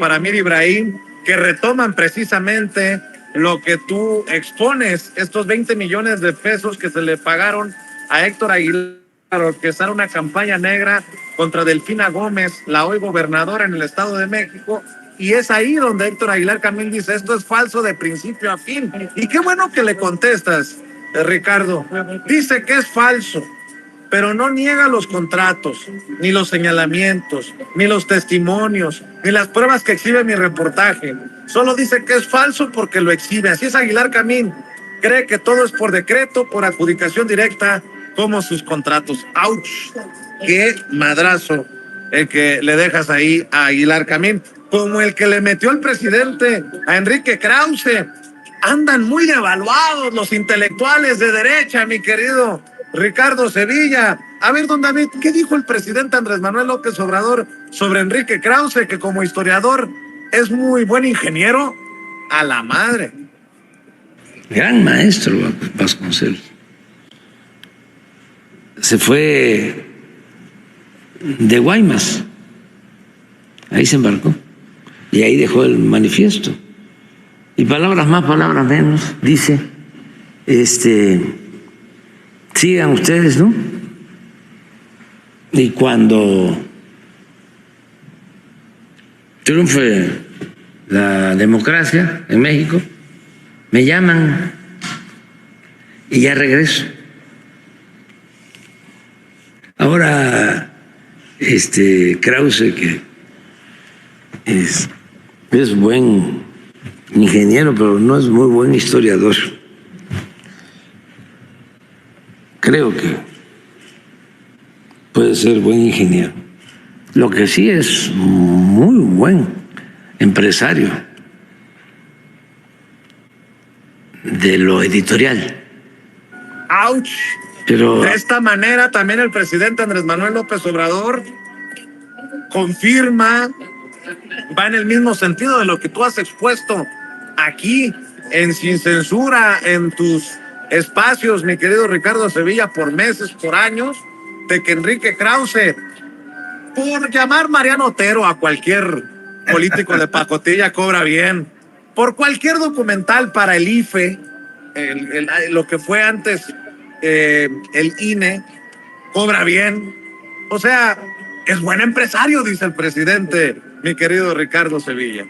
para Mir Ibrahim, que retoman precisamente lo que tú expones, estos 20 millones de pesos que se le pagaron a Héctor Aguilar para orquestar una campaña negra contra Delfina Gómez, la hoy gobernadora en el Estado de México. Y es ahí donde Héctor Aguilar Camín dice, esto es falso de principio a fin. Y qué bueno que le contestas, Ricardo. Dice que es falso, pero no niega los contratos, ni los señalamientos, ni los testimonios, ni las pruebas que exhibe mi reportaje. Solo dice que es falso porque lo exhibe. Así es Aguilar Camín. Cree que todo es por decreto, por adjudicación directa, como sus contratos. ¡Auch! ¡Qué madrazo el que le dejas ahí a Aguilar Camín! Como el que le metió el presidente a Enrique Krause. Andan muy devaluados los intelectuales de derecha, mi querido Ricardo Sevilla. A ver, don David, ¿qué dijo el presidente Andrés Manuel López Obrador sobre Enrique Krause, que como historiador es muy buen ingeniero? A la madre. Gran maestro Vasconcelos. Se fue de Guaymas, ahí se embarcó y ahí dejó el manifiesto. Y palabras más, palabras menos, dice, sigan ustedes, ¿no? Y cuando triunfe la democracia en México, me llaman y ya regreso. Ahora, Krause, que es buen ingeniero, pero no es muy buen historiador. Creo que puede ser buen ingeniero. Lo que sí es muy buen empresario de lo editorial. ¡Auch! Pero de esta manera también el presidente Andrés Manuel López Obrador confirma, va en el mismo sentido de lo que tú has expuesto aquí en Sin Censura, en tus espacios, mi querido Ricardo Sevilla, por meses, por años, de que Enrique Krause, por llamar Mariano Otero a cualquier político de pacotilla, cobra bien. Por cualquier documental para el IFE, lo que fue antes el INE, cobra bien. O sea, es buen empresario, dice el presidente, mi querido Ricardo Sevilla.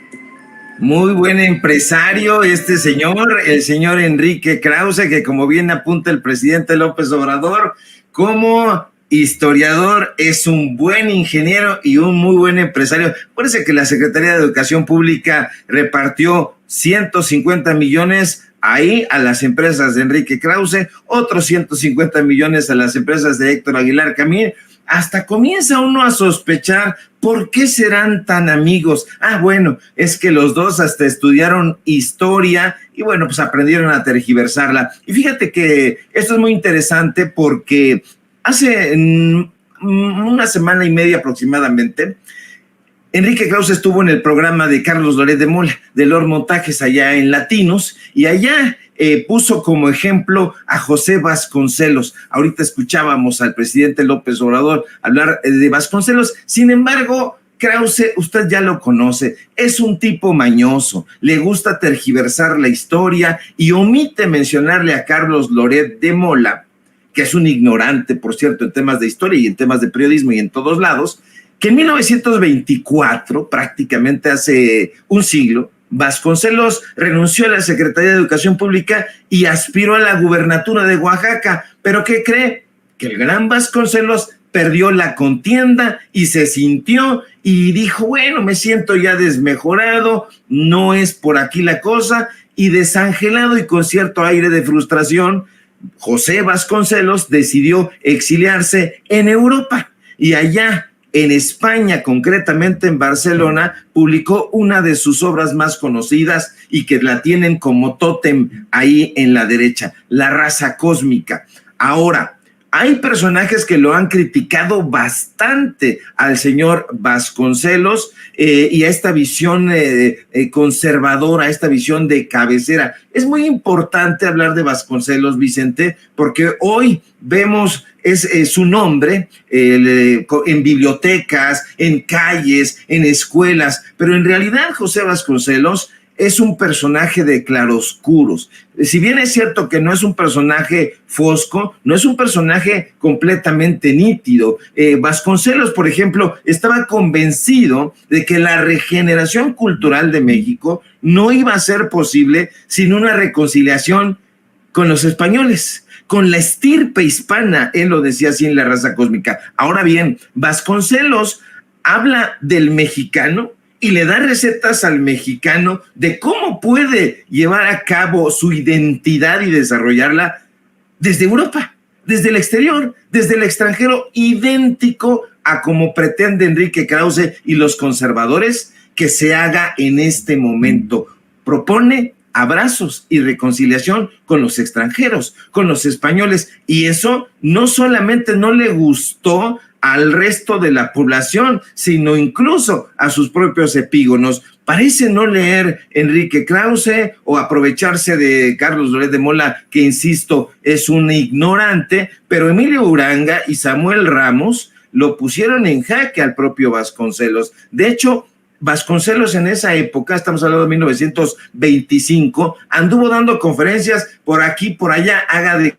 Muy buen empresario este señor, el señor Enrique Krause, que como bien apunta el presidente López Obrador, como historiador es un buen ingeniero y un muy buen empresario. Parece que la Secretaría de Educación Pública repartió 150 millones ahí a las empresas de Enrique Krause, otros 150 millones a las empresas de Héctor Aguilar Camín. Hasta comienza uno a sospechar por qué serán tan amigos. Bueno, es que los dos hasta estudiaron historia y bueno, pues aprendieron a tergiversarla. Y fíjate que esto es muy interesante porque hace una semana y media aproximadamente, Enrique Krause estuvo en el programa de Carlos Loret de Mola, de Lord Montajes, allá en Latinos, y allá puso como ejemplo a José Vasconcelos. Ahorita escuchábamos al presidente López Obrador hablar de Vasconcelos. Sin embargo, Krause, usted ya lo conoce, es un tipo mañoso, le gusta tergiversar la historia y omite mencionarle a Carlos Loret de Mola, que es un ignorante, por cierto, en temas de historia y en temas de periodismo y en todos lados, que en 1924, prácticamente hace un siglo, Vasconcelos renunció a la Secretaría de Educación Pública y aspiró a la gubernatura de Oaxaca. ¿Pero qué cree? Que el gran Vasconcelos perdió la contienda y se sintió y dijo, bueno, me siento ya desmejorado, no es por aquí la cosa, y desangelado y con cierto aire de frustración, José Vasconcelos decidió exiliarse en Europa y allá en España, concretamente en Barcelona, publicó una de sus obras más conocidas y que la tienen como tótem ahí en la derecha, La raza cósmica. Ahora, Hay personajes que lo han criticado bastante al señor Vasconcelos y a esta visión conservadora, a esta visión de cabecera. Es muy importante hablar de Vasconcelos, Vicente, porque hoy vemos su nombre en bibliotecas, en calles, en escuelas, pero en realidad José Vasconcelos es un personaje de claroscuros. Si bien es cierto que no es un personaje fosco, no es un personaje completamente nítido. Vasconcelos, por ejemplo, estaba convencido de que la regeneración cultural de México no iba a ser posible sin una reconciliación con los españoles, con la estirpe hispana. Él lo decía así en La Raza Cósmica. Ahora bien, Vasconcelos habla del mexicano y le da recetas al mexicano de cómo puede llevar a cabo su identidad y desarrollarla desde Europa, desde el exterior, desde el extranjero, idéntico a como pretende Enrique Krause y los conservadores que se haga en este momento. Propone abrazos y reconciliación con los extranjeros, con los españoles, y eso no solamente no le gustó al resto de la población, sino incluso a sus propios epígonos. Parece no leer Enrique Krause o aprovecharse de Carlos Loret de Mola, que insisto, es un ignorante, pero Emilio Uranga y Samuel Ramos lo pusieron en jaque al propio Vasconcelos. De hecho, Vasconcelos en esa época, estamos hablando de 1925, anduvo dando conferencias por aquí, por allá, haga de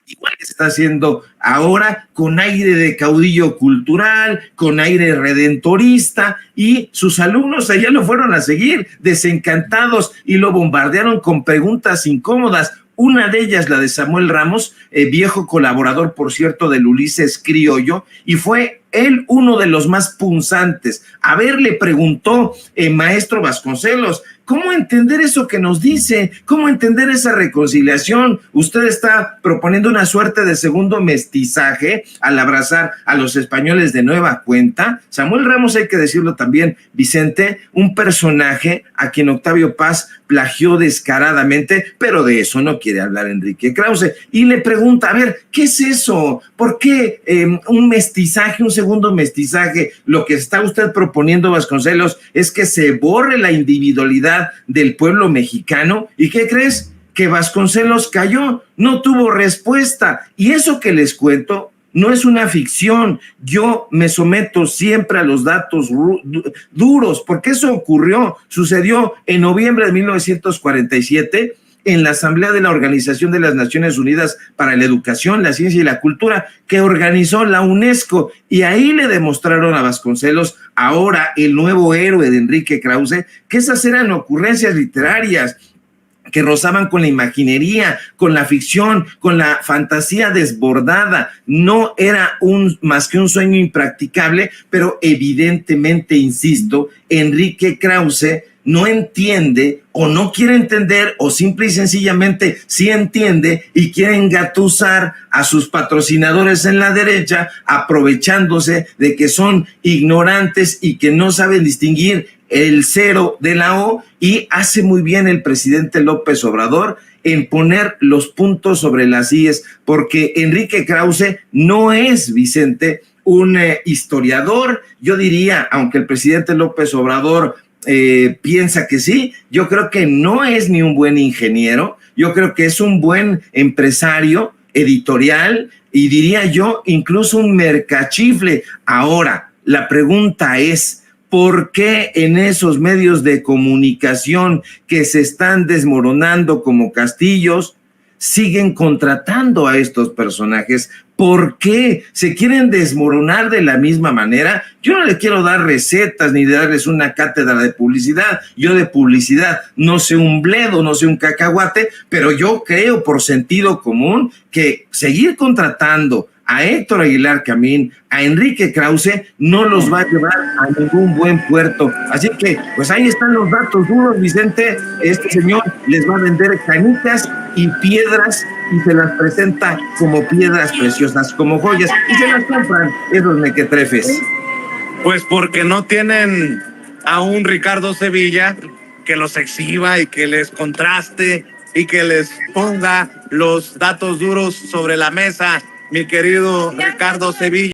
igual que se está haciendo ahora, con aire de caudillo cultural, con aire redentorista, y sus alumnos allá lo fueron a seguir desencantados y lo bombardearon con preguntas incómodas. Una de ellas, la de Samuel Ramos, viejo colaborador, por cierto, del Ulises Criollo, y fue él uno de los más punzantes. A ver, le preguntó maestro Vasconcelos, ¿cómo entender eso que nos dice? ¿Cómo entender esa reconciliación? Usted está proponiendo una suerte de segundo mestizaje al abrazar a los españoles de nueva cuenta. Samuel Ramos, hay que decirlo también, Vicente, un personaje a quien Octavio Paz plagió descaradamente, pero de eso no quiere hablar Enrique Krause. Y le pregunta, a ver, ¿qué es eso? ¿Por qué un mestizaje, un segundo mestizaje? Lo que está usted proponiendo, Vasconcelos, es que se borre la individualidad del pueblo mexicano. ¿Y qué crees? Que Vasconcelos cayó, no tuvo respuesta. Y eso que les cuento no es una ficción. Yo me someto siempre a los datos duros, porque eso ocurrió, sucedió en noviembre de 1947 en la Asamblea de la Organización de las Naciones Unidas para la Educación, la Ciencia y la Cultura, que organizó la UNESCO, y ahí le demostraron a Vasconcelos, ahora el nuevo héroe de Enrique Krause, que esas eran ocurrencias literarias que rozaban con la imaginería, con la ficción, con la fantasía desbordada. No era más que un sueño impracticable, pero evidentemente, insisto, Enrique Krause no entiende o no quiere entender, o simple y sencillamente sí entiende y quiere engatusar a sus patrocinadores en la derecha, aprovechándose de que son ignorantes y que no saben distinguir el cero de la O, y hace muy bien el presidente López Obrador en poner los puntos sobre las íes, porque Enrique Krause no es, Vicente, un historiador. Yo diría, aunque el presidente López Obrador piensa que sí, yo creo que no es ni un buen ingeniero, yo creo que es un buen empresario editorial y diría yo incluso un mercachifle. Ahora, la pregunta es, ¿por qué en esos medios de comunicación que se están desmoronando como castillos siguen contratando a estos personajes? ¿Por qué se quieren desmoronar de la misma manera? Yo no le quiero dar recetas ni darles una cátedra de publicidad. Yo de publicidad no sé un bledo, no sé un cacahuate, pero yo creo por sentido común que seguir contratando a Héctor Aguilar Camín, a Enrique Krause, no los va a llevar a ningún buen puerto. Así que, pues ahí están los datos duros, Vicente. Este señor les va a vender canicas y piedras y se las presenta como piedras preciosas, como joyas, y se las compran esos mequetrefes. Pues porque no tienen a un Ricardo Sevilla que los exhiba y que les contraste y que les ponga los datos duros sobre la mesa mi querido Ricardo Sevilla.